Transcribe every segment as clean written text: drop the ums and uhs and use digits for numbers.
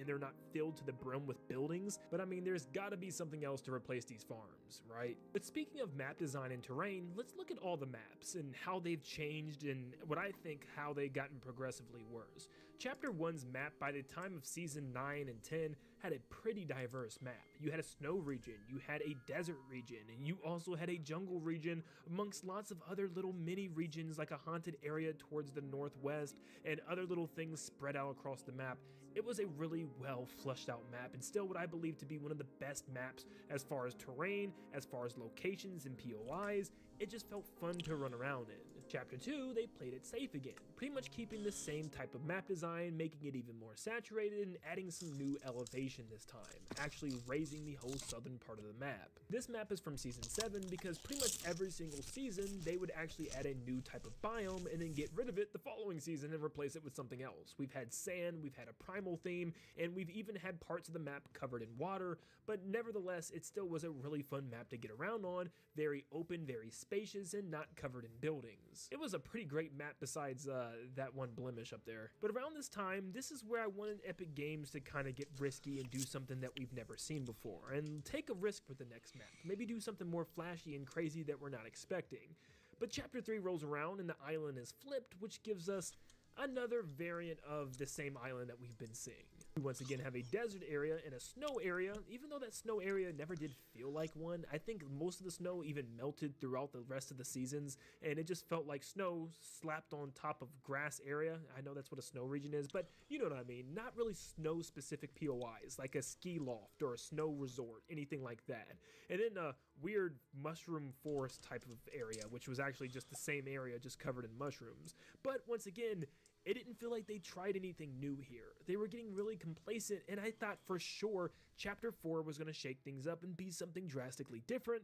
and they're not filled to the brim with buildings, but I mean, there's gotta be something else to replace these farms, right? But speaking of map design and terrain, let's look at all the maps and how they've changed and what I think how they've gotten progressively worse. Chapter 1's map by the time of Season 9 and 10 had a pretty diverse map. You had a snow region, you had a desert region, and you also had a jungle region amongst lots of other little mini regions like a haunted area towards the northwest and other little things spread out across the map. It was a really well fleshed out map and still what I believe to be one of the best maps as far as terrain, as far as locations and POIs. It just felt fun to run around in. Chapter 2, they played it safe again, pretty much keeping the same type of map design, making it even more saturated and adding some new elevation this time, actually raising the whole southern part of the map. This map is from Season 7 because pretty much every single season they would actually add a new type of biome and then get rid of it the following season and replace it with something else. We've had sand, we've had a primal theme, and we've even had parts of the map covered in water, but nevertheless it still was a really fun map to get around on, very open, very spacious, and not covered in buildings. It was a pretty great map besides that one blemish up there. But around this time, this is where I wanted Epic Games to kind of get risky and do something that we've never seen before, and take a risk with the next map. Maybe do something more flashy and crazy that we're not expecting. But Chapter 3 rolls around and the island is flipped, which gives us another variant of the same island that we've been seeing. We once again have a desert area and a snow area, even though that snow area never did feel like one. I think most of the snow even melted throughout the rest of the seasons, and it just felt like snow slapped on top of grass area. I know that's what a snow region is, but you know what I mean. Not really snow specific POIs, like a ski loft or a snow resort, anything like that. And then a weird mushroom forest type of area, which was actually just the same area, just covered in mushrooms. But once again, it didn't feel like they tried anything new here. They were getting really complacent, and I thought for sure Chapter 4 was going to shake things up and be something drastically different,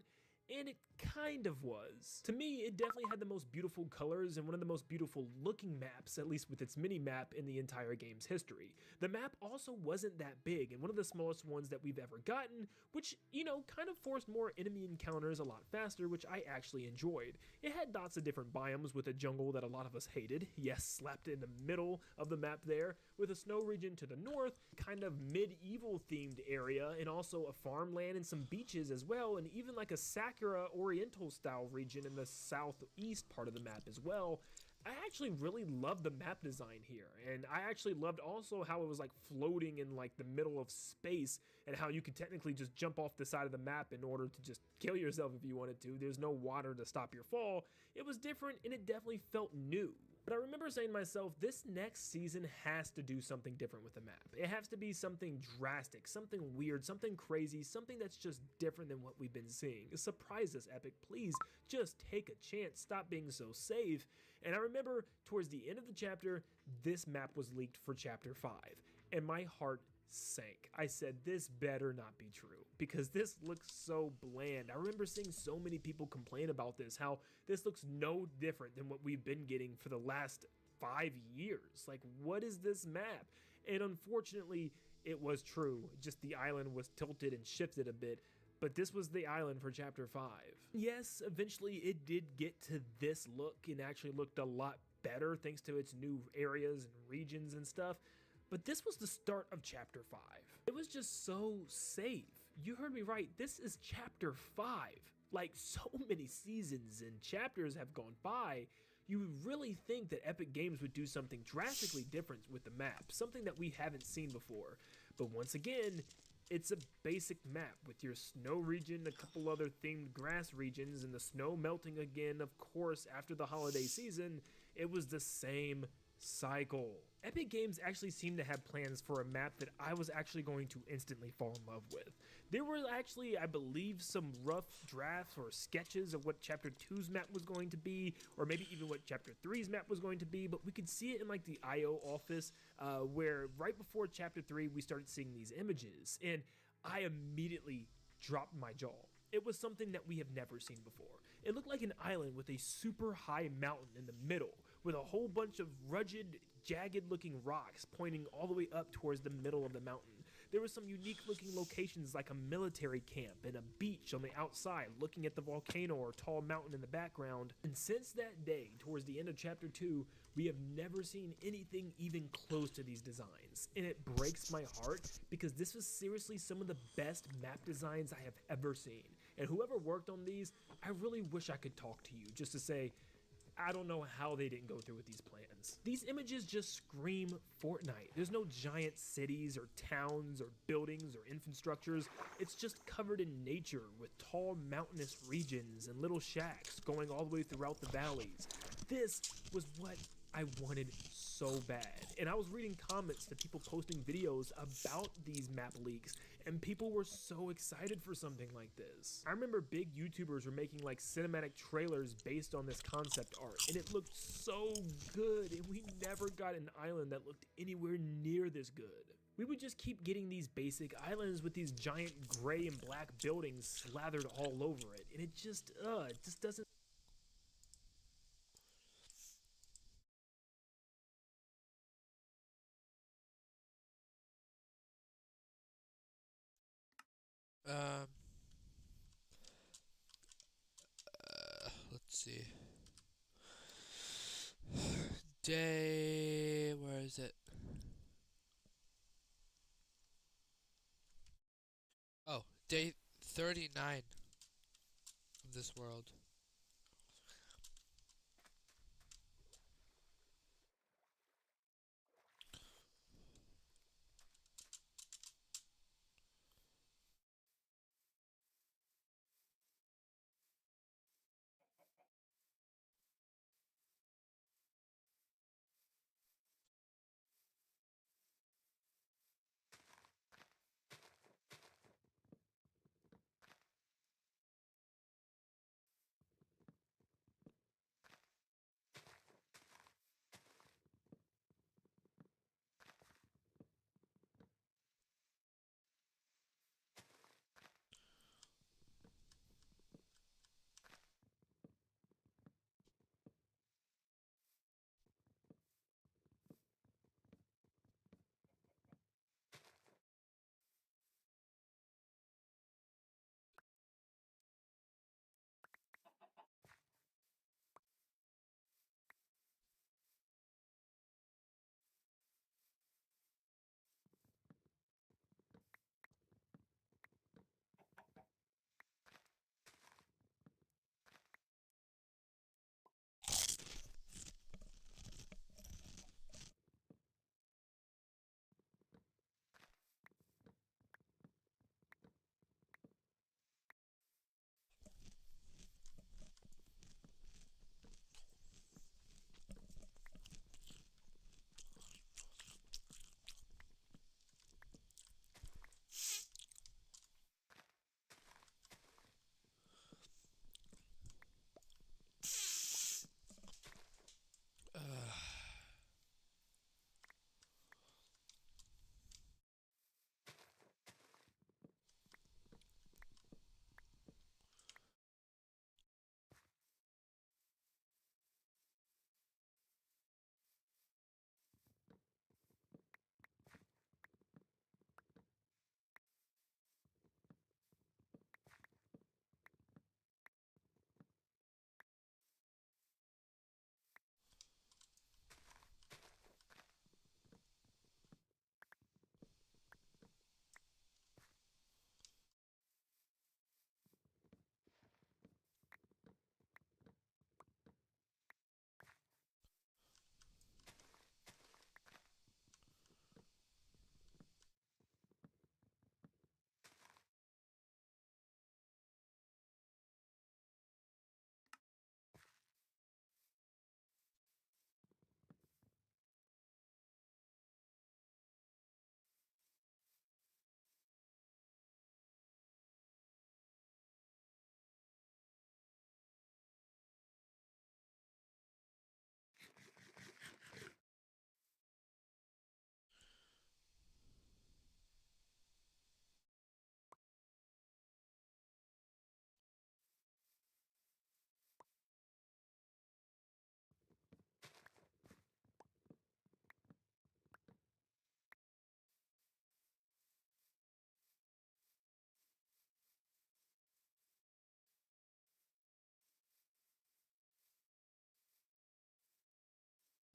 and it kind of was. To me, it definitely had the most beautiful colors and one of the most beautiful looking maps, at least with its mini map in the entire game's history. The map also wasn't that big and one of the smallest ones that we've ever gotten, which, you know, kind of forced more enemy encounters a lot faster, which I actually enjoyed. It had lots of different biomes with a jungle that a lot of us hated, yes, slapped in the middle of the map there, with a snow region to the north, kind of medieval themed area, and also a farmland and some beaches as well, and even like a Sakura Oriental style region in the southeast part of the map as well. I actually really loved the map design here, and I actually loved also how it was like floating in like the middle of space and how you could technically just jump off the side of the map in order to just kill yourself if you wanted to. There's no water to stop your fall. It was different and it definitely felt new. But I remember saying to myself, this next season has to do something different with the map. It has to be something drastic, something weird, something crazy, something that's just different than what we've been seeing. Surprise us, Epic. Please just take a chance. Stop being so safe. And I remember towards the end of the chapter, this map was leaked for Chapter 5. And my heart sank. I said, this better not be true, because this looks so bland. I remember seeing so many people complain about this, how this looks no different than what we've been getting for the last 5 years. Like, what is this map? And unfortunately, it was true. Just the island was tilted and shifted a bit. But this was the island for Chapter 5. Yes, eventually it did get to this look and actually looked a lot better thanks to its new areas and regions and stuff. But this was the start of Chapter 5. It was just so safe. You heard me right, this is Chapter 5. Like, so many seasons and chapters have gone by, you would really think that Epic Games would do something drastically different with the map, something that we haven't seen before. But once again, it's a basic map with your snow region, a couple other themed grass regions, and the snow melting again, of course, after the holiday season. It was the same cycle. Epic Games actually seemed to have plans for a map that I was actually going to instantly fall in love with. There were actually, I believe, some rough drafts or sketches of what Chapter 2's map was going to be, or maybe even what Chapter 3's map was going to be, but we could see it in like the IO office, where right before Chapter 3 we started seeing these images, and I immediately dropped my jaw. It was something that we have never seen before. It looked like an island with a super high mountain in the middle, with a whole bunch of rugged, jagged looking rocks pointing all the way up towards the middle of the mountain. There were some unique looking locations like a military camp and a beach on the outside looking at the volcano or tall mountain in the background. And since that day, towards the end of chapter 2, we have never seen anything even close to these designs. And it breaks my heart because this was seriously some of the best map designs I have ever seen. And whoever worked on these, I really wish I could talk to you just to say, I don't know how they didn't go through with these plans. These images just scream Fortnite. There's no giant cities or towns or buildings or infrastructures. It's just covered in nature with tall mountainous regions and little shacks going all the way throughout the valleys. This was what I wanted so bad. And I was reading comments to people posting videos about these map leaks, and people were so excited for something like this. I remember big YouTubers were making like cinematic trailers based on this concept art, and it looked so good, and we never got an island that looked anywhere near this good. We would just keep getting these basic islands with these giant gray and black buildings slathered all over it, and it just doesn't. Um, let's see. Where is it? Oh, day 39 of this world.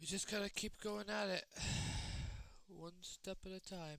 You just gotta keep going at it. One step at a time.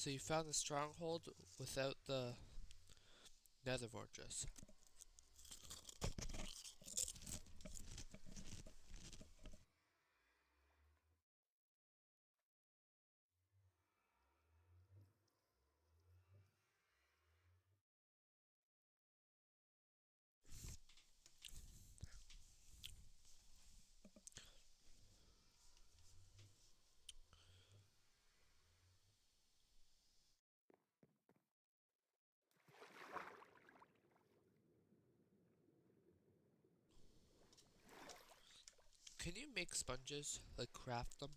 So you found the stronghold without the nether fortress. Can you make sponges? Like craft them?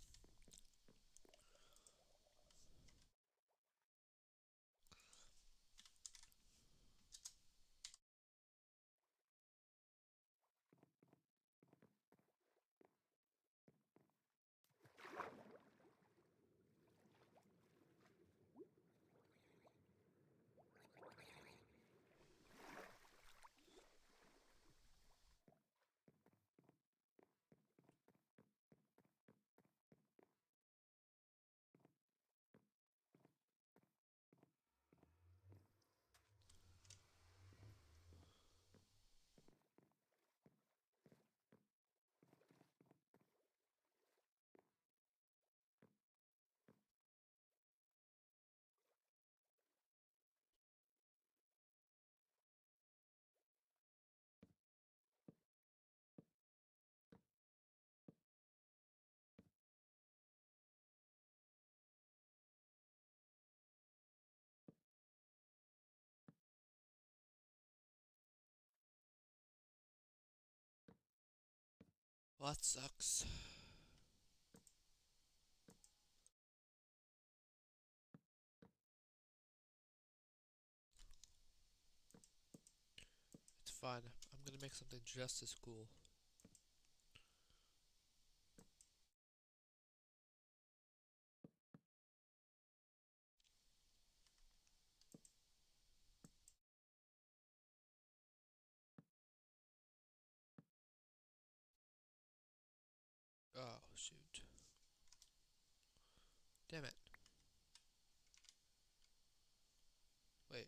Well, that sucks. It's fine. I'm gonna make something just as cool. Damn it. Wait.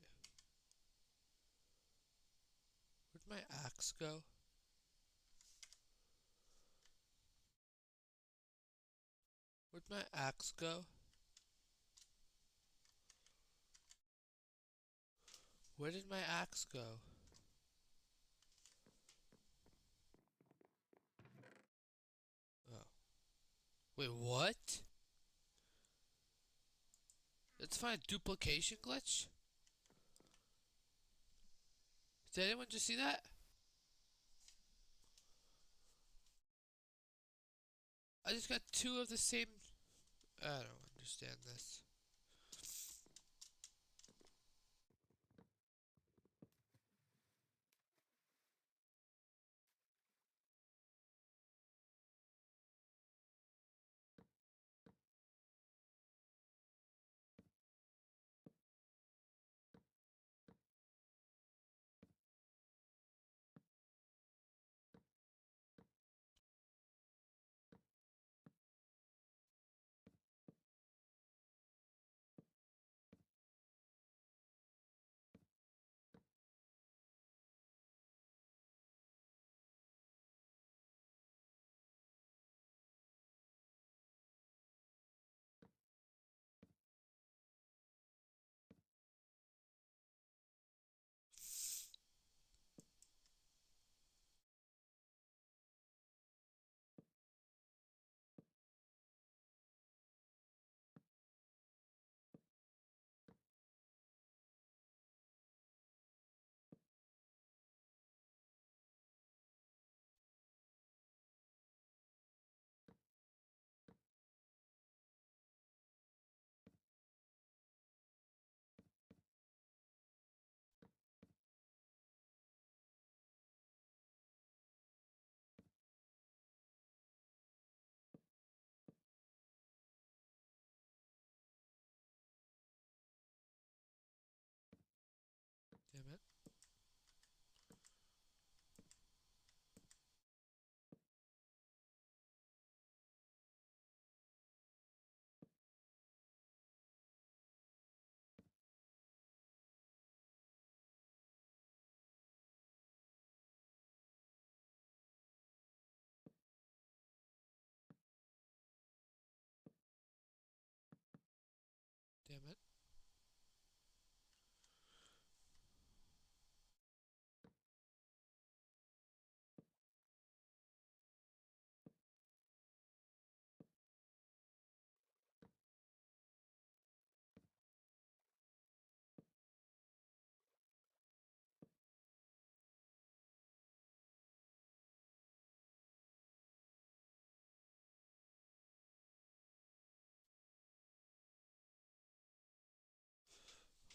Where'd my axe go? Where'd my axe go? Where did my axe go? Oh. Wait, what? Let's find a duplication glitch? Did anyone just see that? I just got two of the same... I don't understand this. Damn it. Damn it.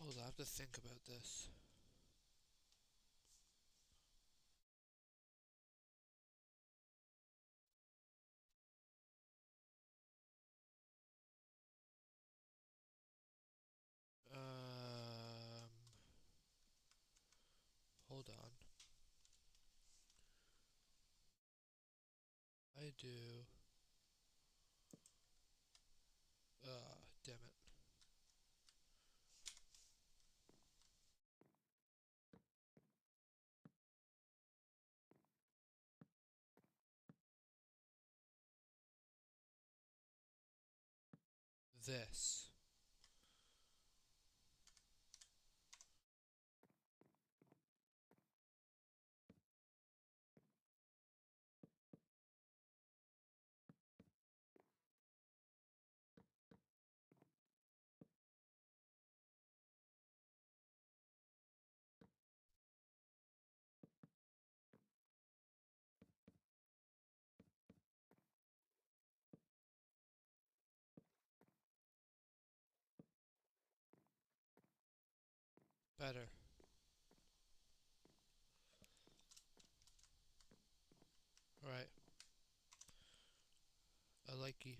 Hold on, I have to think about this. Um, Hold on. I do. Damn it. This. Better. Alright. I like you.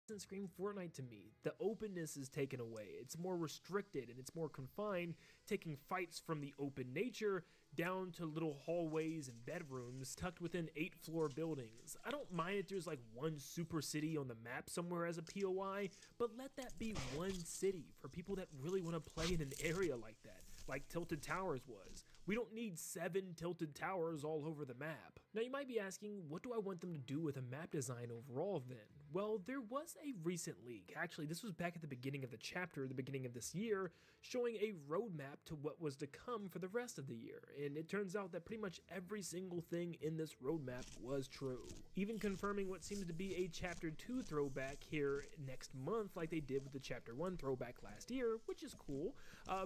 doesn't scream Fortnite to me. The openness is taken away. It's more restricted and it's more confined, taking fights from the open nature down to little hallways and bedrooms tucked within 8-floor buildings. I don't mind if there's like one super city on the map somewhere as a POI, but let that be one city for people that really want to play in an area like that, like Tilted Towers was. We don't need 7 tilted towers all over the map. Now you might be asking, what do I want them to do with a map design overall then? Well, there was a recent leak. Actually, this was back at the beginning of the chapter, the beginning of this year, showing a roadmap to what was to come for the rest of the year. And it turns out that pretty much every single thing in this roadmap was true. Even confirming what seems to be a chapter 2 throwback here next month like they did with the chapter 1 throwback last year, which is cool.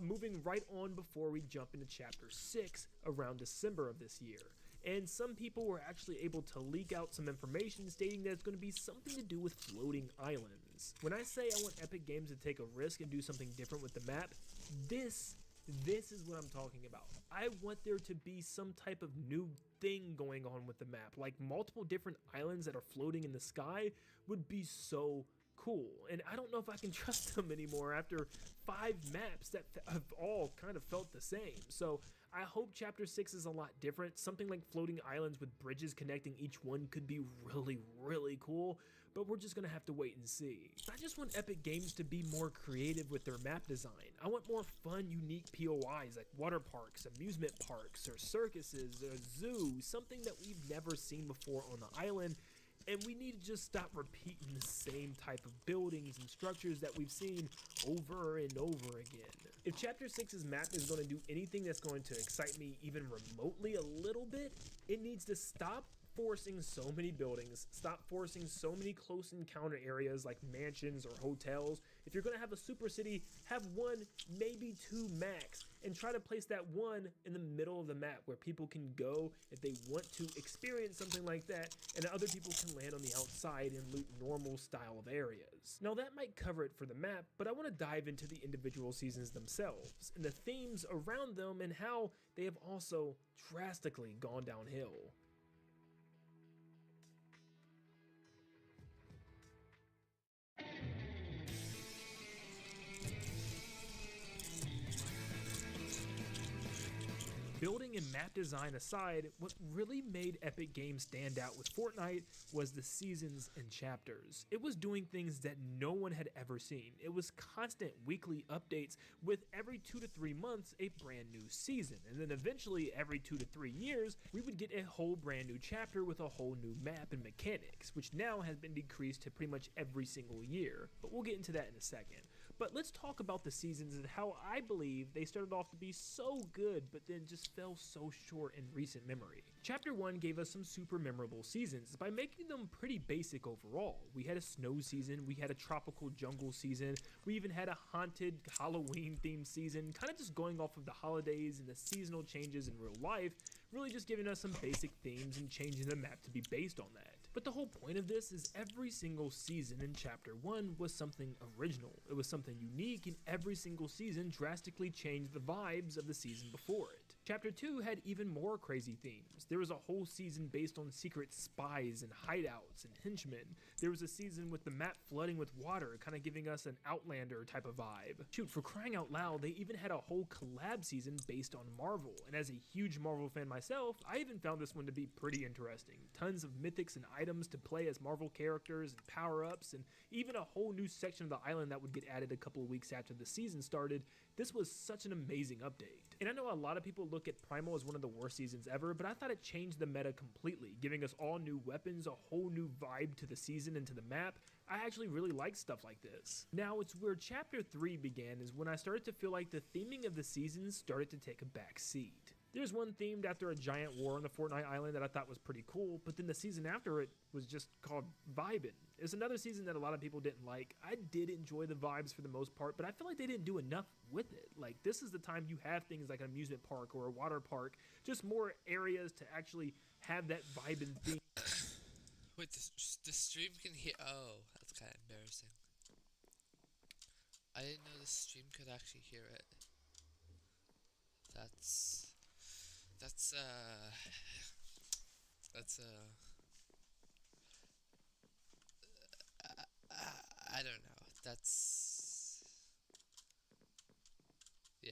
Moving right on before we jump into chapter 6 around December of this year. And some people were actually able to leak out some information stating that it's going to be something to do with floating islands. When I say I want Epic Games to take a risk and do something different with the map, this is what I'm talking about. I want there to be some type of new thing going on with the map, like multiple different islands that are floating in the sky would be so cool. And I don't know if I can trust them anymore after 5 maps that have all kind of felt the same. So I hope chapter 6 is a lot different. Something like floating islands with bridges connecting each one could be really, really cool, but we're just gonna have to wait and see. I just want Epic Games to be more creative with their map design. I want more fun, unique POIs like water parks, amusement parks, or circuses, or zoos, something that we've never seen before on the island. And we need to just stop repeating the same type of buildings and structures that we've seen over and over again. If Chapter 6's map is going to do anything that's going to excite me even remotely a little bit, it needs to stop forcing so many buildings, stop forcing so many close encounter areas like mansions or hotels. If you're going to have a super city, have 1, maybe 2 max, and try to place that one in the middle of the map where people can go if they want to experience something like that, and other people can land on the outside and loot normal style of areas. Now that might cover it for the map, but I want to dive into the individual seasons themselves and the themes around them and how they have also drastically gone downhill. Building and map design aside, what really made Epic Games stand out with Fortnite was the seasons and chapters. It was doing things that no one had ever seen. It was constant weekly updates with every 2 to 3 months a brand new season, and then eventually every 2 to 3 years we would get a whole brand new chapter with a whole new map and mechanics, which now has been decreased to pretty much every single year, but we'll get into that in a second. But let's talk about the seasons and how I believe they started off to be so good but then just fell so short in recent memory. Chapter 1 gave us some super memorable seasons by making them pretty basic overall. We had a snow season, we had a tropical jungle season, we even had a haunted Halloween themed season, kind of just going off of the holidays and the seasonal changes in real life, really just giving us some basic themes and changing the map to be based on that. But the whole point of this is every single season in Chapter 1 was something original. It was something unique, and every single season drastically changed the vibes of the season before it. Chapter 2 had even more crazy themes. There was a whole season based on secret spies and hideouts and henchmen. There was a season with the map flooding with water, kind of giving us an Outlander type of vibe. Shoot, for crying out loud, they even had a whole collab season based on Marvel. And as a huge Marvel fan myself, I even found this one to be pretty interesting. Tons of mythics and items to play as Marvel characters and power-ups, and even a whole new section of the island that would get added a couple of weeks after the season started. This was such an amazing update. And I know a lot of people look at Primal as one of the worst seasons ever, but I thought it changed the meta completely, giving us all new weapons, a whole new vibe to the season and to the map. I actually really like stuff like this. Now, it's where Chapter 3 began is when I started to feel like the theming of the seasons started to take a back seat. There's one themed after a giant war on the Fortnite island that I thought was pretty cool, but then the season after it was just called Vibin'. There's another season that a lot of people didn't like. I did enjoy the vibes for the most part, but I feel like they didn't do enough with it. Like, this is the time you have things like an amusement park or a water park, just more areas to actually have that Vibin' theme. Wait, the stream can hear. Oh, that's kind of embarrassing. I didn't know the stream could actually hear it. That's I don't know. That's... yeah.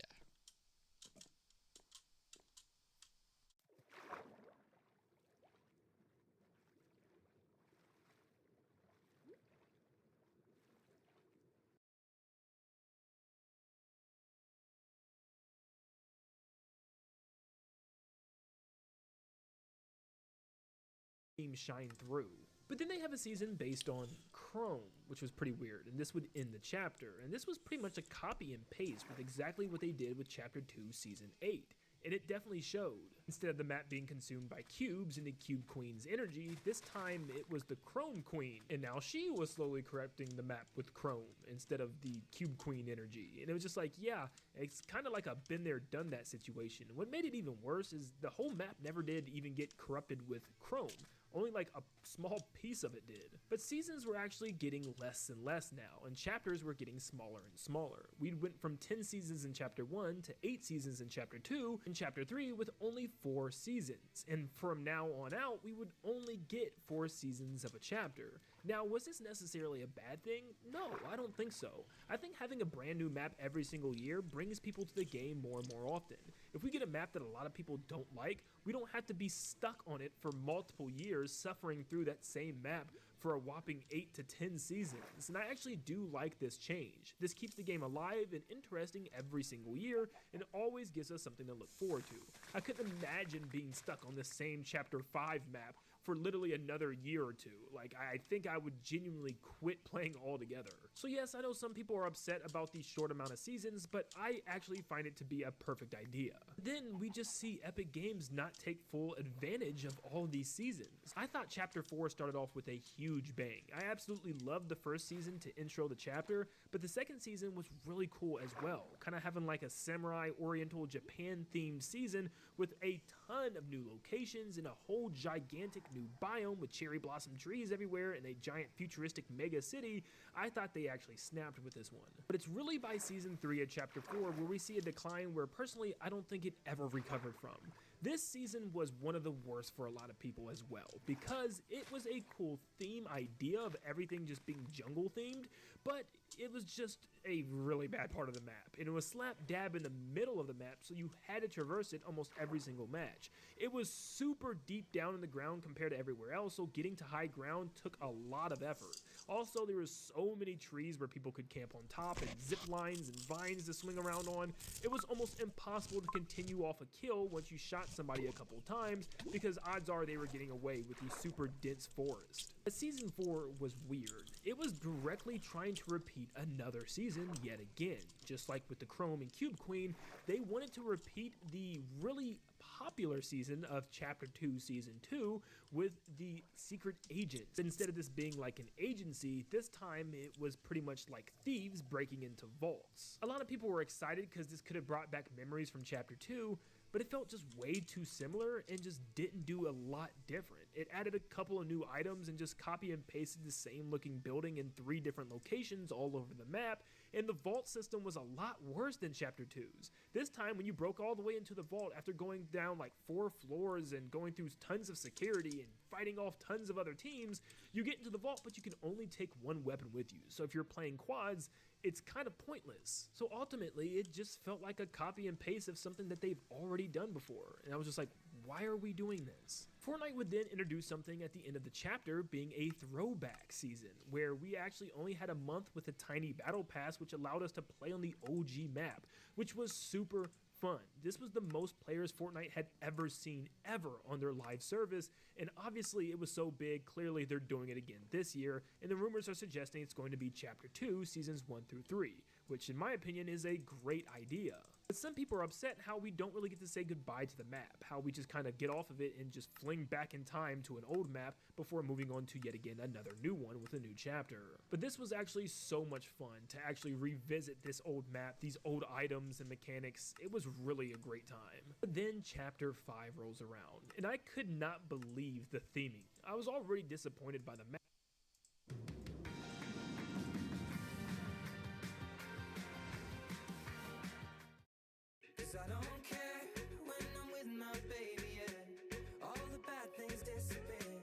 shine through. But then they have a season based on Chrome, which was pretty weird, and this would end the chapter. And this was pretty much a copy and paste with exactly what they did with Chapter 2, Season 8. And it definitely showed. Instead of the map being consumed by cubes and the Cube Queen's energy, this time it was the Chrome Queen. And now she was slowly corrupting the map with Chrome instead of the Cube Queen energy. And it was just like, yeah, it's kind of like a been there, done that situation. What made it even worse is the whole map never did even get corrupted with Chrome. Only like a small piece of it did. But seasons were actually getting less and less now, and chapters were getting smaller and smaller. We went from 10 seasons in Chapter 1 to 8 seasons in Chapter 2 and Chapter 3 with only 4 seasons. And from now on out, we would only get 4 seasons of a chapter. Now, was this necessarily a bad thing? No, I don't think so. I think having a brand new map every single year brings people to the game more and more often. If we get a map that a lot of people don't like, we don't have to be stuck on it for multiple years suffering through that same map for a whopping 8 to 10 seasons, and I actually do like this change. This keeps the game alive and interesting every single year, and always gives us something to look forward to. I couldn't imagine being stuck on the same Chapter 5 map for literally another year or two. Like, I think I would genuinely quit playing altogether. So yes, I know some people are upset about the short amount of seasons, but I actually find it to be a perfect idea. Then we just see Epic Games not take full advantage of all of these seasons. I thought Chapter 4 started off with a huge bang. I absolutely loved the first season to intro the chapter, but the second season was really cool as well. Kind of having like a samurai oriental Japan themed season with a ton of new locations and a whole gigantic new biome with cherry blossom trees everywhere and a giant futuristic mega city. I thought they actually snapped with this one. But it's really by Season 3 of Chapter 4 where we see a decline where personally I don't think it ever recovered from. This season was one of the worst for a lot of people as well, because it was a cool theme idea of everything just being jungle themed, but it was just a really bad part of the map, and it was slap dab in the middle of the map, so you had to traverse it almost every single match. It was super deep down in the ground compared to everywhere else, so getting to high ground took a lot of effort. Also, there was so many trees where people could camp on top, and zip lines and vines to swing around on. It was almost impossible to continue off a kill once you shot somebody a couple times, because odds are they were getting away with the super dense forest. But Season 4 was weird. It was directly trying to repeat another season yet again. Just like with the Chrome and Cube Queen, they wanted to repeat the really popular season of Chapter 2 Season 2 with the secret agents. Instead of this being like an agency, this time it was pretty much like thieves breaking into vaults. A lot of people were excited because this could have brought back memories from Chapter 2, but it felt just way too similar and just didn't do a lot different. It added a couple of new items and just copy and pasted the same looking building in 3 different locations all over the map, and the vault system was a lot worse than Chapter 2's. This time when you broke all the way into the vault after going down like 4 floors and going through tons of security and fighting off tons of other teams, you get into the vault but you can only take 1 weapon with you. So if you're playing quads, it's kind of pointless. So ultimately, it just felt like a copy and paste of something that they've already done before. And I was just like, why are we doing this? Fortnite would then introduce something at the end of the chapter being a throwback season, where we actually only had a month with a tiny battle pass which allowed us to play on the OG map, which was super fun. This was the most players Fortnite had ever seen ever on their live service, and obviously it was so big, clearly they're doing it again this year, and the rumors are suggesting it's going to be Chapter 2, Seasons 1 through 3, which in my opinion is a great idea. But some people are upset how we don't really get to say goodbye to the map, how we just kind of get off of it and just fling back in time to an old map before moving on to yet again another new one with a new chapter. But this was actually so much fun to actually revisit this old map, these old items and mechanics. It was really a great time. But then Chapter 5 rolls around, and I could not believe the theming. I was already disappointed by the map. I don't care when I'm with my baby, yeah. All the bad things disappear.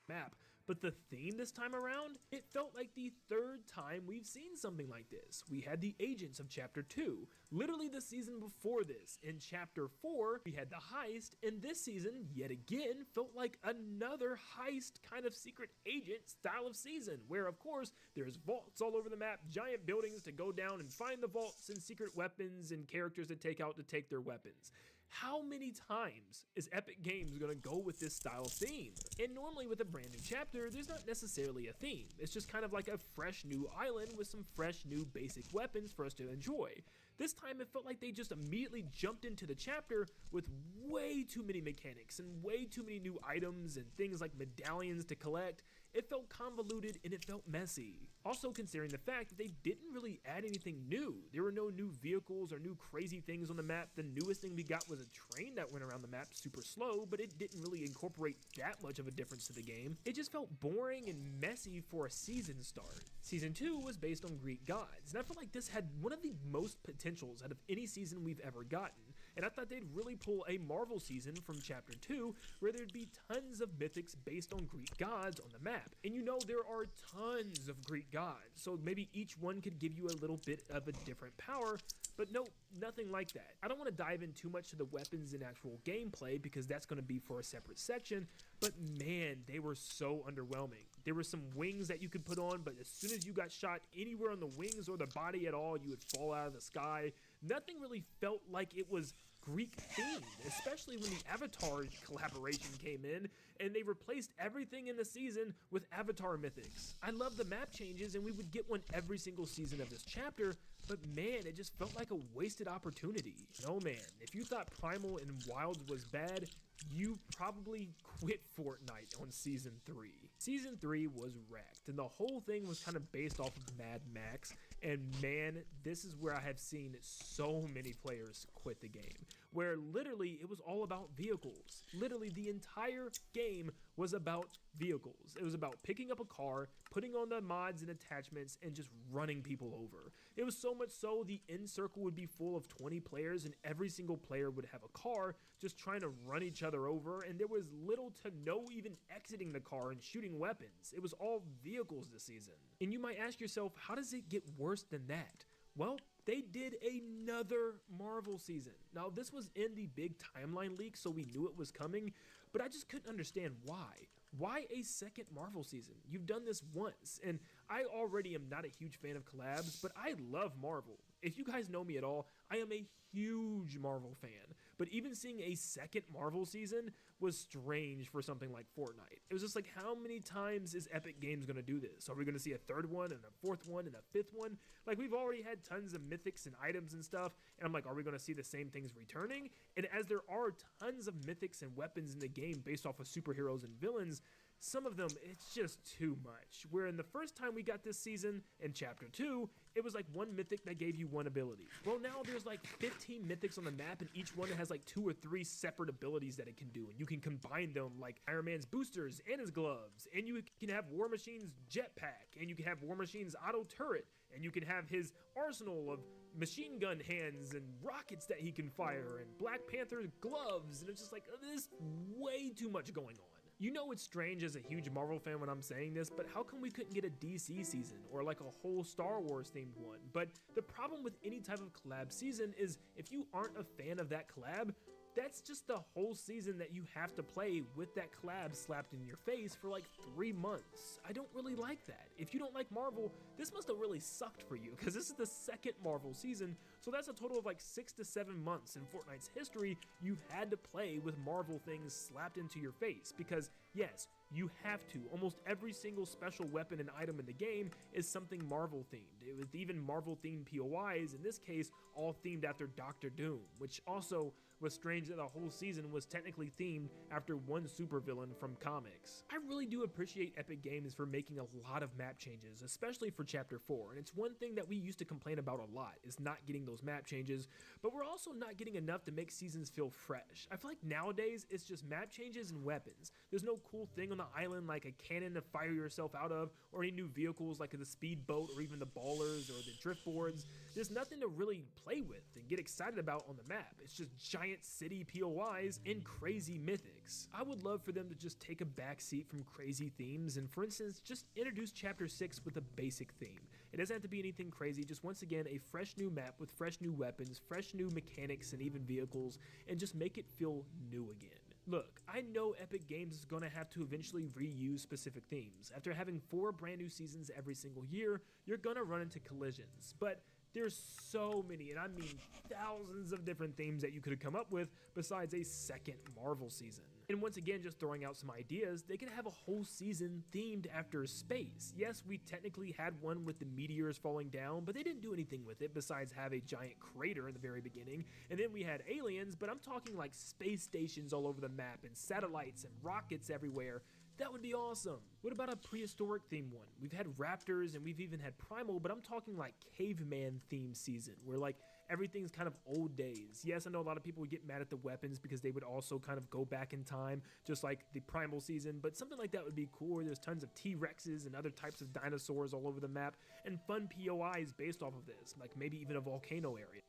Map, But the theme this time around, it felt like the third time we've seen something like this. We had the agents of Chapter 2, literally the season before this. In Chapter 4, we had the heist, and this season, yet again, felt like another heist kind of secret agent style of season, where of course, there's vaults all over the map, giant buildings to go down and find the vaults, and secret weapons and characters to take out to take their weapons. How many times is Epic Games gonna go with this style of theme? And normally with a brand new chapter, there's not necessarily a theme. It's just kind of like a fresh new island with some fresh new basic weapons for us to enjoy. This time it felt like they just immediately jumped into the chapter with way too many mechanics and way too many new items and things like medallions to collect. It felt convoluted and it felt messy. Also considering the fact that they didn't really add anything new. There were no new vehicles or new crazy things on the map. The newest thing we got was a train that went around the map super slow, but it didn't really incorporate that much of a difference to the game. It just felt boring and messy for a season start. Season 2 was based on Greek gods, and I felt like this had one of the most potentials out of any season we've ever gotten. And I thought they'd really pull a Marvel season from Chapter 2 where there'd be tons of mythics based on Greek gods on the map. And you know there are tons of Greek gods, so maybe each one could give you a little bit of a different power, but nope, nothing like that. I don't want to dive in too much to the weapons and actual gameplay because that's going to be for a separate section, but man, they were so underwhelming. There were some wings that you could put on, but as soon as you got shot anywhere on the wings or the body at all, you would fall out of the sky. Nothing really felt like it was Greek themed, especially when the Avatar collaboration came in and they replaced everything in the season with Avatar mythics. I love the map changes and we would get one every single season of this chapter, but man, it just felt like a wasted opportunity. No man, if you thought Primal and Wilds was bad, you probably quit Fortnite on Season 3. Season 3 was wrecked, and the whole thing was kind of based off of Mad Max, and man, this is where I have seen so many players quit the game, where literally it was all about vehicles. Literally the entire game was about vehicles. It was about picking up a car, putting on the mods and attachments, and just running people over. It was so much so the end circle would be full of 20 players and every single player would have a car just trying to run each other over, and there was little to no even exiting the car and shooting weapons. It was all vehicles this season. And you might ask yourself, how does it get worse than that? Well, they did another Marvel season. Now, this was in the big timeline leak, so we knew it was coming, but I just couldn't understand why. Why a second Marvel season? You've done this once, and I already am not a huge fan of collabs, but I love Marvel. If you guys know me at all, I am a huge Marvel fan, but even seeing a second Marvel season was strange for something like Fortnite. It was just like, how many times is Epic Games gonna do this? Are we gonna see a third one and a fourth one and a fifth one? Like, we've already had tons of mythics and items and stuff, and I'm like, are we gonna see the same things returning? And as there are tons of mythics and weapons in the game based off of superheroes and villains, some of them, it's just too much. Where in the first time we got this season, in Chapter 2, it was like one mythic that gave you one ability. Well, now there's like 15 mythics on the map, and each one has like 2 or 3 separate abilities that it can do, and you can combine them like Iron Man's boosters and his gloves, and you can have War Machine's jetpack, and you can have War Machine's auto turret, and you can have his arsenal of machine gun hands and rockets that he can fire, and Black Panther's gloves, and it's just like, there's way too much going on. You know it's strange as a huge Marvel fan when I'm saying this, but how come we couldn't get a DC season or like a whole Star Wars themed one? But the problem with any type of collab season is if you aren't a fan of that collab, that's just the whole season that you have to play with that collab slapped in your face for like 3 months. I don't really like that. If you don't like Marvel, this must have really sucked for you, because this is the second Marvel season, so that's a total of like 6 to 7 months in Fortnite's history you've had to play with Marvel things slapped into your face, because yes, you have to. Almost every single special weapon and item in the game is something Marvel themed. It was even Marvel themed POIs, in this case, all themed after Doctor Doom, which also was strange that the whole season was technically themed after one supervillain from comics. I really do appreciate Epic Games for making a lot of map changes, especially for Chapter 4, and it's one thing that we used to complain about a lot, is not getting those map changes, but we're also not getting enough to make seasons feel fresh. I feel like nowadays, it's just map changes and weapons. There's no cool thing on the island like a cannon to fire yourself out of, or any new vehicles like the speedboat or even the ballers or the drift boards. There's nothing to really play with and get excited about on the map. It's just giant city POIs and crazy mythics. I would love for them to just take a backseat from crazy themes and, for instance, just introduce Chapter 6 with a basic theme. It doesn't have to be anything crazy, just once again a fresh new map with fresh new weapons, fresh new mechanics and even vehicles, and just make it feel new again. Look, I know Epic Games is going to have to eventually reuse specific themes. After having 4 brand new seasons every single year, you're going to run into collisions, but there's so many, and I mean thousands of different themes that you could have come up with besides a second Marvel season. And once again, just throwing out some ideas, they could have a whole season themed after space. Yes, we technically had one with the meteors falling down, but they didn't do anything with it besides have a giant crater in the very beginning. And then we had aliens, but I'm talking like space stations all over the map and satellites and rockets everywhere. That would be awesome. What about a prehistoric theme one? We've had raptors and we've even had primal, but I'm talking like caveman theme season where like everything's kind of old days. Yes, I know a lot of people would get mad at the weapons because they would also kind of go back in time, just like the primal season, but something like that would be cool where there's tons of T-Rexes and other types of dinosaurs all over the map and fun POIs based off of this, like maybe even a volcano area.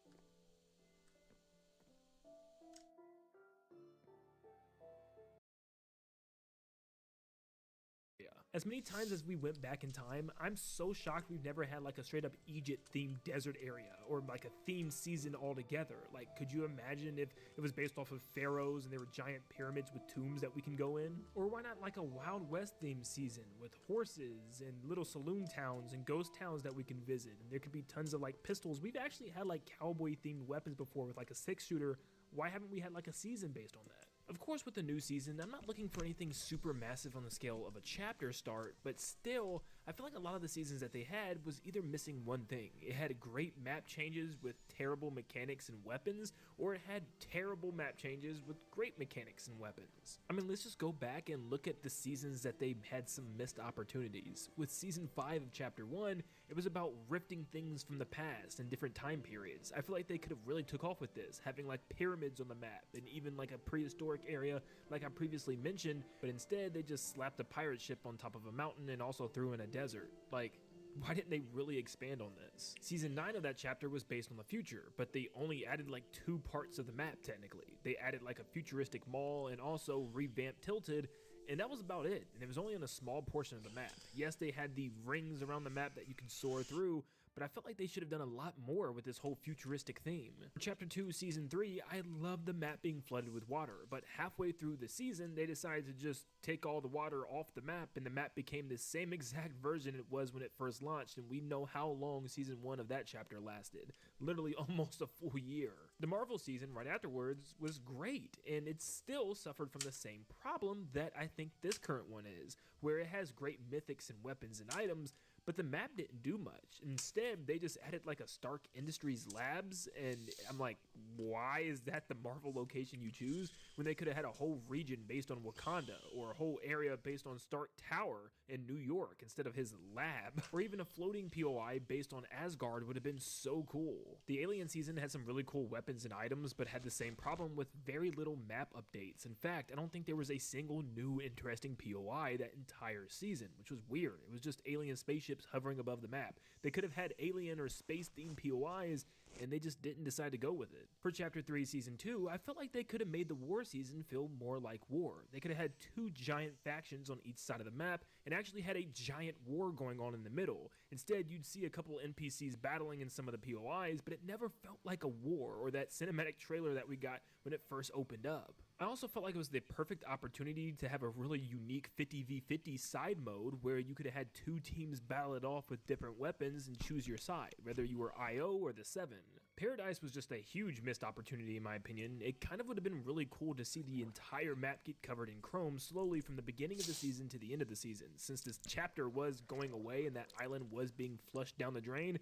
As many times as we went back in time, I'm so shocked we've never had like a straight up Egypt themed desert area or like a themed season altogether. Like, could you imagine if it was based off of pharaohs and there were giant pyramids with tombs that we can go in? Or why not like a Wild West themed season with horses and little saloon towns and ghost towns that we can visit? And there could be tons of like pistols. We've actually had like cowboy themed weapons before with like a 6-shooter. Why haven't we had like a season based on that? Of course, with the new season, I'm not looking for anything super massive on the scale of a chapter start, but still, I feel like a lot of the seasons that they had was either missing one thing. It had great map changes with terrible mechanics and weapons, or it had terrible map changes with great mechanics and weapons. I mean, let's just go back and look at the seasons that they had some missed opportunities. With Season 5 of Chapter 1, it was about rifting things from the past and different time periods. I feel like they could have really took off with this, having like pyramids on the map and even like a prehistoric area like I previously mentioned, but instead they just slapped a pirate ship on top of a mountain and also threw in a desert. Like, why didn't they really expand on this? Season 9 of that chapter was based on the future, but they only added like 2 parts of the map technically. They added like a futuristic mall and also revamped Tilted, and that was about it, and it was only on a small portion of the map. Yes, they had the rings around the map that you can soar through, but I felt like they should have done a lot more with this whole futuristic theme. For Chapter 2, Season 3, I loved the map being flooded with water, but halfway through the season, they decided to just take all the water off the map, and the map became the same exact version it was when it first launched, and we know how long Season 1 of that chapter lasted. Literally almost a full year. The Marvel season right afterwards was great, and it still suffered from the same problem that I think this current one is, where it has great mythics and weapons and items, but the map didn't do much. Instead, they just added like a Stark Industries labs, and I'm like, why is that the Marvel location you choose when they could have had a whole region based on Wakanda, or a whole area based on Stark Tower in New York instead of his lab? Or even a floating POI based on Asgard would have been so cool. The Alien season had some really cool weapons and items, but had the same problem with very little map updates. In fact, I don't think there was a single new interesting POI that entire season, which was weird. It was just alien spaceships hovering above the map. They could have had alien or space themed POIs, and they just didn't decide to go with it. For Chapter 3 Season 2, I felt like they could have made the war season feel more like war. They could have had 2 giant factions on each side of the map and actually had a giant war going on in the middle. Instead, you'd see a couple NPCs battling in some of the POIs, but it never felt like a war or that cinematic trailer that we got when it first opened up. I also felt like it was the perfect opportunity to have a really unique 50v50 side mode where you could have had 2 teams battle it off with different weapons and choose your side, whether you were IO or the 7. Paradise was just a huge missed opportunity in my opinion. It kind of would have been really cool to see the entire map get covered in chrome slowly from the beginning of the season to the end of the season. Since this chapter was going away and that island was being flushed down the drain,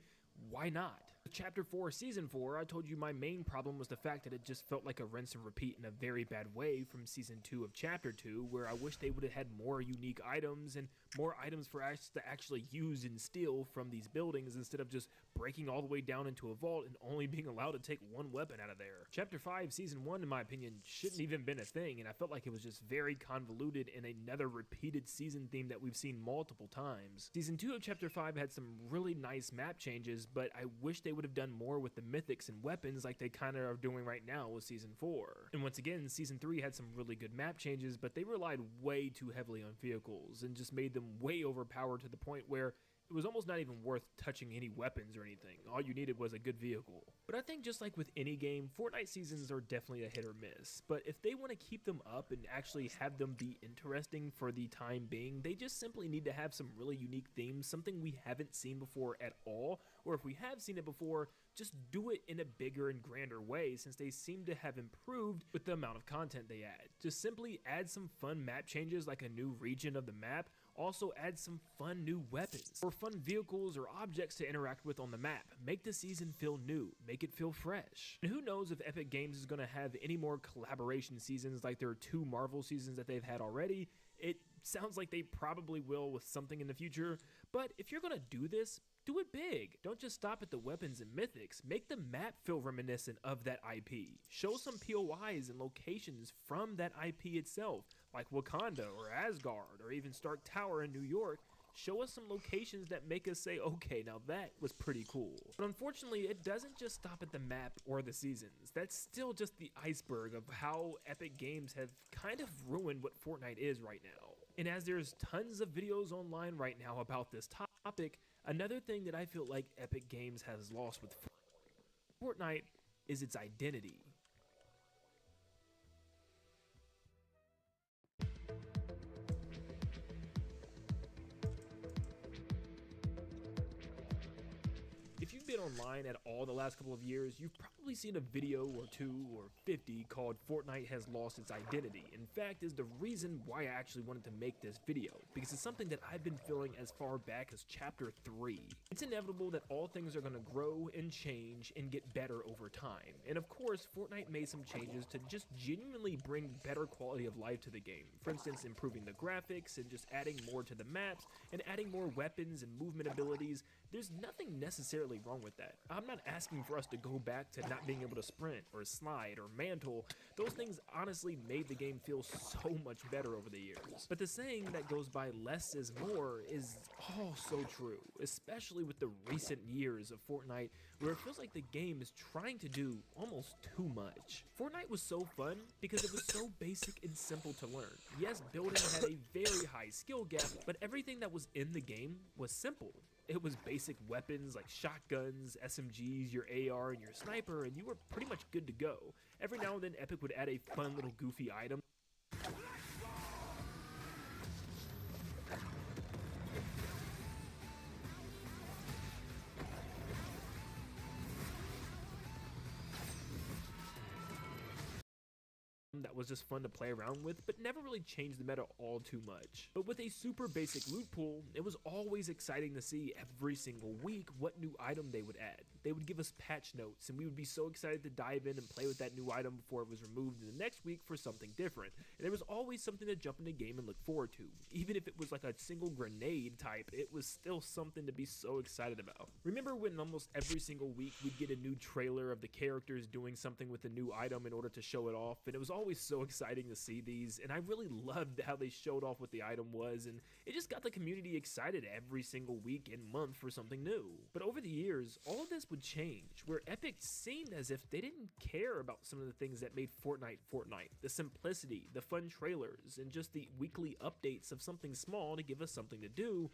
why not? Chapter 4, Season 4, I told you my main problem was the fact that it just felt like a rinse and repeat in a very bad way from Season 2 of Chapter 2, where I wish they would have had more unique items and more items for us to actually use and steal from these buildings instead of just breaking all the way down into a vault and only being allowed to take one weapon out of there. Chapter 5, Season 1, in my opinion, shouldn't even been a thing, and I felt like it was just very convoluted and another repeated season theme that we've seen multiple times. Season 2 of Chapter 5 had some really nice map changes, but I wish they they would have done more with the mythics and weapons like they kind of are doing right now with Season 4. And once again, Season 3 had some really good map changes, but they relied way too heavily on vehicles and just made them way overpowered to the point where it was almost not even worth touching any weapons or anything. All you needed was a good vehicle. But I think just like with any game, Fortnite seasons are definitely a hit or miss. But if they want to keep them up and actually have them be interesting for the time being, they just simply need to have some really unique themes, something we haven't seen before at all. Or if we have seen it before, just do it in a bigger and grander way, since they seem to have improved with the amount of content they add. Just simply add some fun map changes like a new region of the map. Also add some fun new weapons or fun vehicles or objects to interact with on the map. Make the season feel new, make it feel fresh. And who knows if Epic Games is going to have any more collaboration seasons like their 2 Marvel seasons that they've had already. It sounds like they probably will with something in the future, but if you're going to do this, do it big. Don't just stop at the weapons and mythics. Make the map feel reminiscent of that IP. Show some POIs and locations from that IP itself, like Wakanda or Asgard or even Stark Tower in New York. Show us some locations that make us say, okay, now that was pretty cool. But unfortunately, it doesn't just stop at the map or the seasons. That's still just the iceberg of how Epic Games have kind of ruined what Fortnite is right now. And as there's tons of videos online right now about this topic, another thing that I feel like Epic Games has lost with Fortnite is its identity. If you've been online at all the last couple of years, you've probably seen a video or 2 or 50 called Fortnite has lost its identity. In fact, is the reason why I actually wanted to make this video, because it's something that I've been feeling as far back as chapter 3. It's inevitable that all things are going to grow and change and get better over time. And of course, Fortnite made some changes to just genuinely bring better quality of life to the game. For instance, improving the graphics and just adding more to the maps and adding more weapons and movement abilities. There's nothing necessarily wrong with that. I'm not asking for us to go back to not being able to sprint or slide or mantle. Those things honestly made the game feel so much better over the years. But the saying that goes by less is more is all so true, especially with the recent years of Fortnite, where it feels like the game is trying to do almost too much. Fortnite was so fun because it was so basic and simple to learn. Yes, building had a very high skill gap, but everything that was in the game was simple. It was basic weapons like shotguns, SMGs, your AR, and your sniper, and you were pretty much good to go. Every now and then Epic would add a fun little goofy item that was just fun to play around with, but never really changed the meta all too much. But with a super basic loot pool, it was always exciting to see every single week what new item they would add. They would give us patch notes, and we would be so excited to dive in and play with that new item before it was removed in the next week for something different. And there was always something to jump in the game and look forward to. Even if it was like a single grenade type, it was still something to be so excited about. Remember when almost every single week we'd get a new trailer of the characters doing something with a new item in order to show it off, and it was always so exciting to see these, and I really loved how they showed off what the item was, and it just got the community excited every single week and month for something new. But over the years, all of this would change, where Epic seemed as if they didn't care about some of the things that made Fortnite Fortnite. The simplicity, the fun trailers, and just the weekly updates of something small to give us something to do.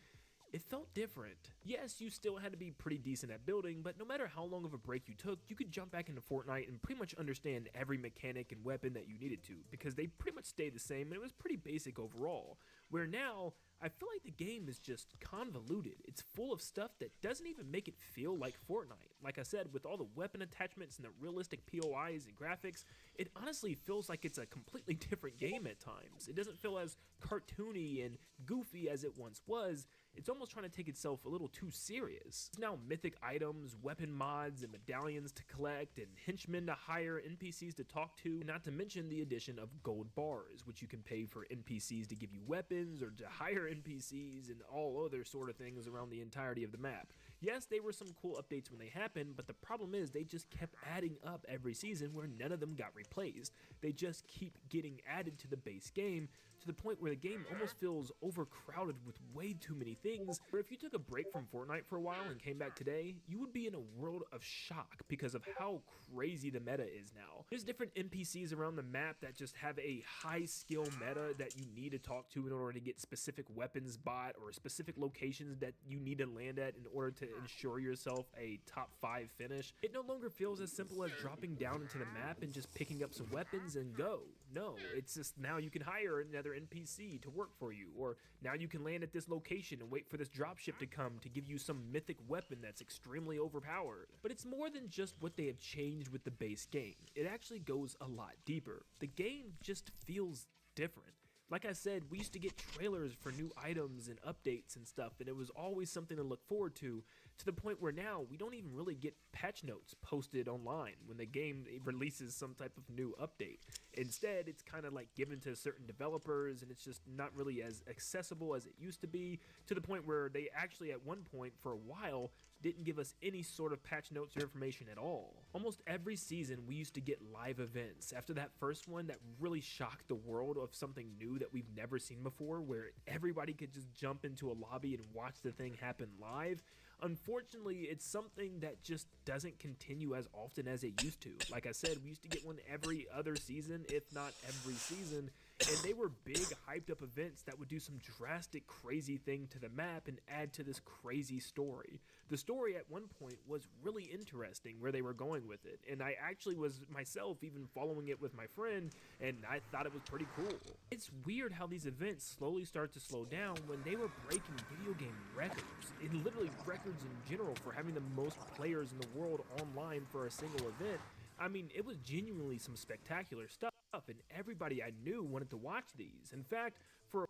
It felt different. Yes, you still had to be pretty decent at building, but no matter how long of a break you took, you could jump back into Fortnite and pretty much understand every mechanic and weapon that you needed to, because they pretty much stayed the same and it was pretty basic overall. Where now, I feel like the game is just convoluted. It's full of stuff that doesn't even make it feel like Fortnite. Like I said, with all the weapon attachments and the realistic POIs and graphics, it honestly feels like it's a completely different game at times. It doesn't feel as cartoony and goofy as it once was. It's almost trying to take itself a little too serious. There's now mythic items, weapon mods, and medallions to collect, and henchmen to hire, NPCs to talk to, not to mention the addition of gold bars, which you can pay for NPCs to give you weapons, or to hire NPCs, and all other sort of things around the entirety of the map. Yes, they were some cool updates when they happened, but the problem is they just kept adding up every season where none of them got replaced. They just keep getting added to the base game, to the point where the game almost feels overcrowded with way too many things, where if you took a break from Fortnite for a while and came back today, you would be in a world of shock because of how crazy the meta is now. There's different NPCs around the map that just have a high skill meta that you need to talk to in order to get specific weapons bought, or specific locations that you need to land at in order to ensure yourself a top 5 finish. It no longer feels as simple as dropping down into the map and just picking up some weapons and go. No, it's just now you can hire another NPC to work for you, or now you can land at this location and wait for this dropship to come to give you some mythic weapon that's extremely overpowered. But it's more than just what they have changed with the base game. It actually goes a lot deeper. The game just feels different. Like I said, we used to get trailers for new items and updates and stuff, and it was always something to look forward to the point where now we don't even really get patch notes posted online when the game releases some type of new update. Instead, it's kind of like given to certain developers, and it's just not really as accessible as it used to be, to the point where they actually at one point for a while didn't give us any sort of patch notes or information at all. Almost every season we used to get live events after that first one that really shocked the world of something new that we've never seen before, where everybody could just jump into a lobby and watch the thing happen live. Unfortunately, it's something that just doesn't continue as often as it used to. Like I said, we used to get one every other season, if not every season, and they were big, hyped up events that would do some drastic, crazy thing to the map and add to this crazy story. The story at one point was really interesting where they were going with it, and I actually was myself even following it with my friend, and I thought it was pretty cool. It's weird how these events slowly start to slow down when they were breaking video game records, and literally records in general for having the most players in the world online for a single event. I mean, it was genuinely some spectacular stuff, and everybody I knew wanted to watch these. In fact, for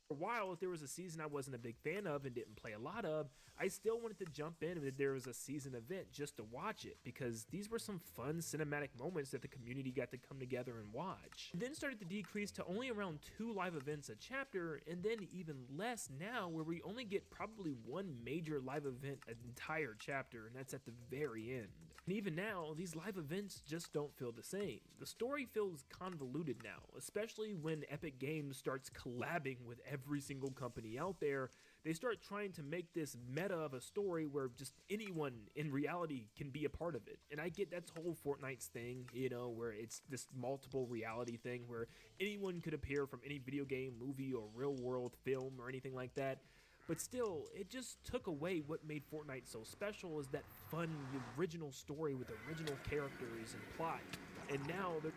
a while, if there was a season I wasn't a big fan of and didn't play a lot of, I still wanted to jump in if there was a season event just to watch it, because these were some fun cinematic moments that the community got to come together and watch. It then started to decrease to only around 2 live events a chapter, and then even less now, where we only get probably 1 major live event an entire chapter, and that's at the very end. And even now, these live events just don't feel the same. The story feels convoluted now, especially when Epic Games starts collabing with every single company out there. They start trying to make this meta of a story where just anyone in reality can be a part of it. And I get that's whole Fortnite's thing, you know, where it's this multiple reality thing where anyone could appear from any video game, movie, or real world film or anything like that. But still, it just took away what made Fortnite so special, is that fun, original story with original characters and plot. And now they're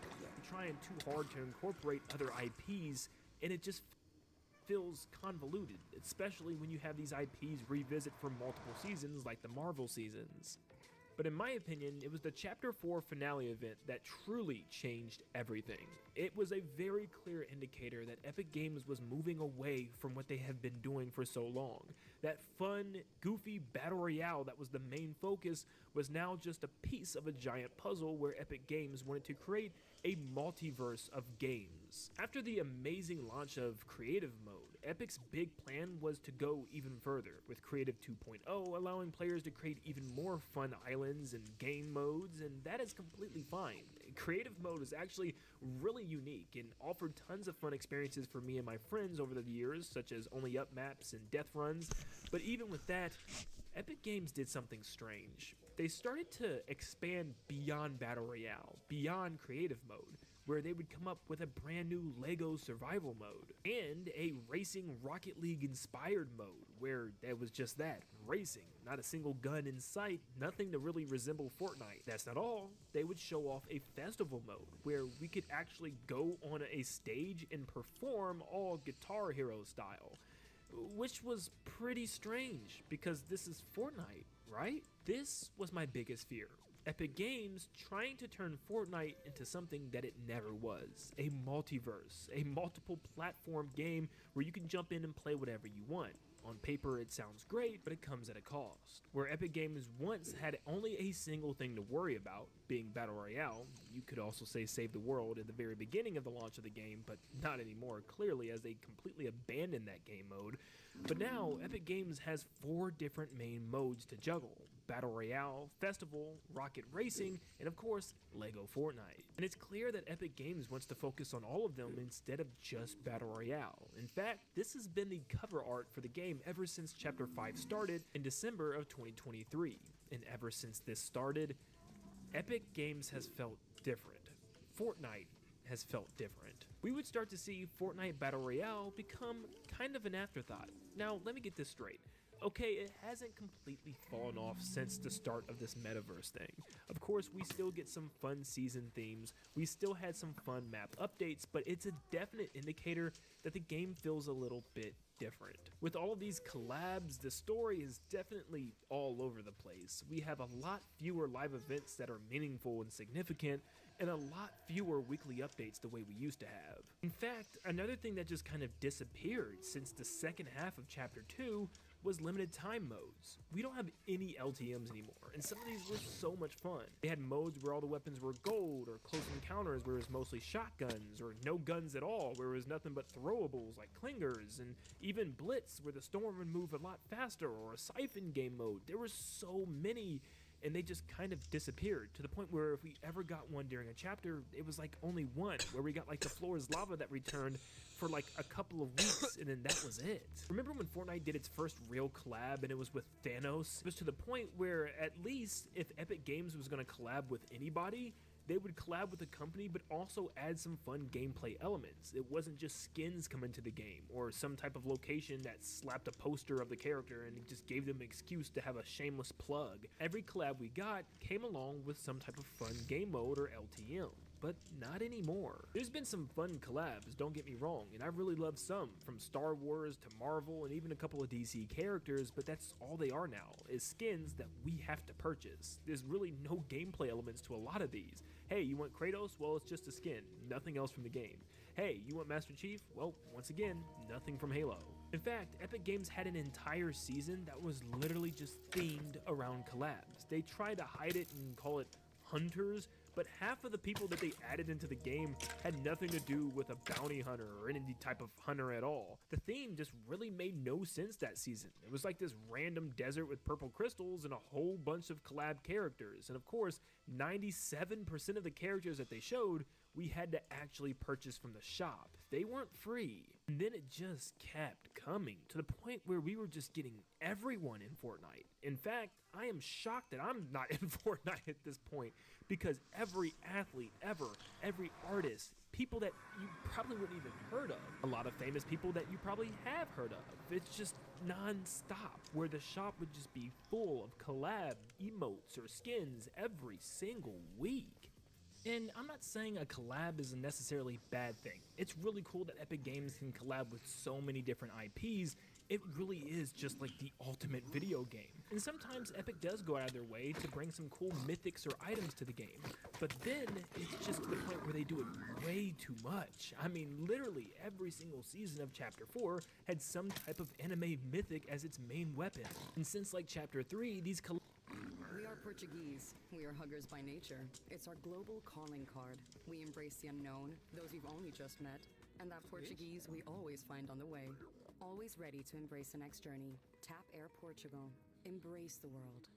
trying too hard to incorporate other IPs, and it just feels convoluted, especially when you have these IPs revisit for multiple seasons like the Marvel seasons. But in my opinion, it was the Chapter 4 finale event that truly changed everything. It was a very clear indicator that Epic Games was moving away from what they have been doing for so long. That fun, goofy battle royale that was the main focus was now just a piece of a giant puzzle where Epic Games wanted to create a multiverse of games. After the amazing launch of Creative Mode, Epic's big plan was to go even further, with Creative 2.0 allowing players to create even more fun islands and game modes, and that is completely fine. Creative Mode is actually really unique and offered tons of fun experiences for me and my friends over the years, such as Only Up maps and death runs, but even with that, Epic Games did something strange. They started to expand beyond Battle Royale, beyond Creative Mode, where they would come up with a brand new LEGO survival mode, and a racing Rocket League inspired mode, where there was just that, racing, not a single gun in sight, nothing to really resemble Fortnite. That's not all, they would show off a festival mode, where we could actually go on a stage and perform all Guitar Hero style, which was pretty strange, because this is Fortnite, right? This was my biggest fear. Epic Games trying to turn Fortnite into something that it never was. A multiverse, a multiple platform game where you can jump in and play whatever you want. On paper it sounds great, but it comes at a cost. Where Epic Games once had only a single thing to worry about, being Battle Royale, you could also say Save the World at the very beginning of the launch of the game, but not anymore, clearly, as they completely abandoned that game mode. But now, Epic Games has 4 different main modes to juggle. Battle Royale, Festival, Rocket Racing, and of course, LEGO Fortnite. And it's clear that Epic Games wants to focus on all of them instead of just Battle Royale. In fact, this has been the cover art for the game ever since Chapter 5 started in December of 2023. And ever since this started, Epic Games has felt different. Fortnite has felt different. We would start to see Fortnite Battle Royale become kind of an afterthought. Now, let me get this straight. Okay, it hasn't completely fallen off since the start of this metaverse thing. Of course, we still get some fun season themes, we still had some fun map updates, but it's a definite indicator that the game feels a little bit different. With all of these collabs, the story is definitely all over the place. We have a lot fewer live events that are meaningful and significant, and a lot fewer weekly updates the way we used to have. In fact, another thing that just kind of disappeared since the second half of Chapter 2 was limited time modes. We don't have any LTMs anymore, and some of these were so much fun. They had modes where all the weapons were gold, or close encounters where it was mostly shotguns, or no guns at all where it was nothing but throwables like clingers, and even Blitz where the storm would move a lot faster, or a Siphon game mode. There were so many, and they just kind of disappeared to the point where if we ever got one during a chapter, it was like only one, where we got like the floor is lava that returned for like a couple of weeks, and then that was it. Remember when Fortnite did its first real collab and it was with Thanos? It was to the point where at least if Epic Games was going to collab with anybody, they would collab with the company but also add some fun gameplay elements. It wasn't just skins coming to the game or some type of location that slapped a poster of the character and it just gave them an excuse to have a shameless plug. Every collab we got came along with some type of fun game mode or LTM. But not anymore. There's been some fun collabs, don't get me wrong, and I really love some, from Star Wars to Marvel and even a couple of DC characters, but that's all they are now, is skins that we have to purchase. There's really no gameplay elements to a lot of these. Hey, you want Kratos? Well, it's just a skin, nothing else from the game. Hey, you want Master Chief? Well, once again, nothing from Halo. In fact, Epic Games had an entire season that was literally just themed around collabs. They tried to hide it and call it Hunters, but half of the people that they added into the game had nothing to do with a bounty hunter or any type of hunter at all. The theme just really made no sense that season. It was like this random desert with purple crystals and a whole bunch of collab characters. And of course, 97% of the characters that they showed, we had to actually purchase from the shop. They weren't free. And then it just kept coming to the point where we were just getting everyone in Fortnite. In fact, I am shocked that I'm not in Fortnite at this point, because every athlete ever, every artist, people that you probably wouldn't even heard of, a lot of famous people that you probably have heard of. It's just non-stop, where the shop would just be full of collab emotes or skins every single week. And I'm not saying a collab is a necessarily bad thing. It's really cool that Epic Games can collab with so many different IPs. It really is just like the ultimate video game. And sometimes Epic does go out of their way to bring some cool mythics or items to the game. But then it's just to the point where they do it way too much. I mean, literally every single season of Chapter 4 had some type of anime mythic as its main weapon. And since like Chapter 3, these We are Portuguese. We are huggers by nature. It's our global calling card. We embrace the unknown, those we've only just met, and that Portuguese we always find on the way. Always ready to embrace the next journey. Tap Air Portugal. Embrace the world.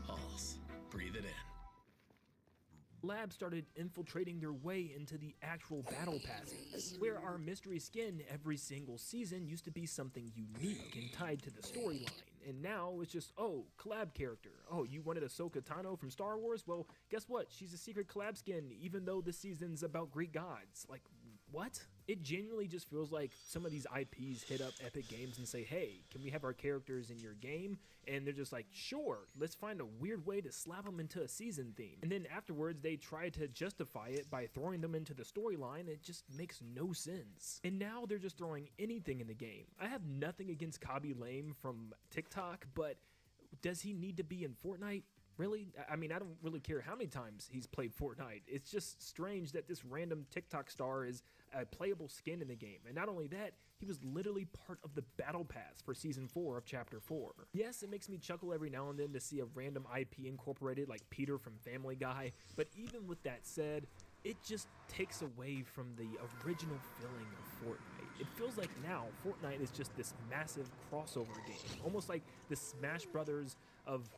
Pulse. Breathe it in. Labs started infiltrating their way into the actual battle passes, where our mystery skin every single season used to be something unique and tied to the storyline. And now it's just, oh, collab character. Oh, you wanted Ahsoka Tano from Star Wars? Well, guess what? She's a secret collab skin, even though this season's about Greek gods. Like, what? It genuinely just feels like some of these IPs hit up Epic Games and say, hey, can we have our characters in your game? And they're just like, sure, let's find a weird way to slap them into a season theme. And then afterwards, they try to justify it by throwing them into the storyline. It just makes no sense. And now they're just throwing anything in the game. I have nothing against Khaby Lame from TikTok, but does he need to be in Fortnite? Really? I mean, I don't really care how many times he's played Fortnite. It's just strange that this random TikTok star is a playable skin in the game. And not only that, he was literally part of the battle pass for Season 4 of Chapter 4. Yes, it makes me chuckle every now and then to see a random IP incorporated like Peter from Family Guy, but even with that said, it just takes away from the original feeling of Fortnite. It feels like now Fortnite is just this massive crossover game, almost like the Smash Brothers of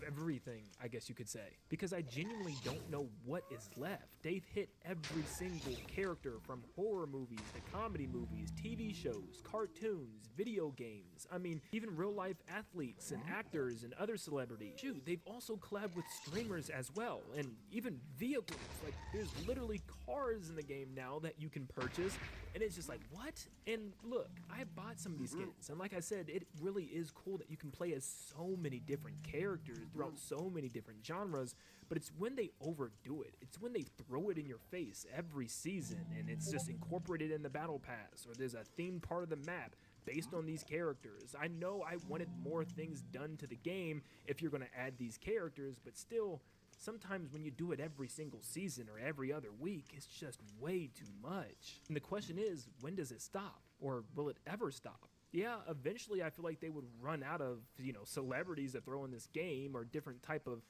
everything, I guess you could say, because I genuinely don't know what is left. They've hit every single character, from horror movies to comedy movies, TV shows, cartoons, video games. I mean, even real life athletes and actors and other celebrities. Shoot, they've also collabed with streamers as well, and even vehicles. Like, there's literally cars in the game now that you can purchase, and it's just like, what? And look, I bought some of these skins, and like I said, it really is cool that you can play as so many different characters throughout so many different genres, but it's when they overdo it. It's when they throw it in your face every season, and it's just incorporated in the battle pass, or there's a themed part of the map based on these characters. I know I wanted more things done to the game if you're going to add these characters, but still, sometimes when you do it every single season or every other week, it's just way too much. And the question is, when does it stop? Or will it ever stop? Yeah, eventually I feel like they would run out of, celebrities that throw in this game, or different type of,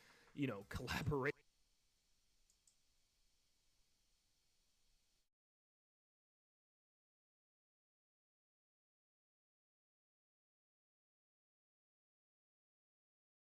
collaboration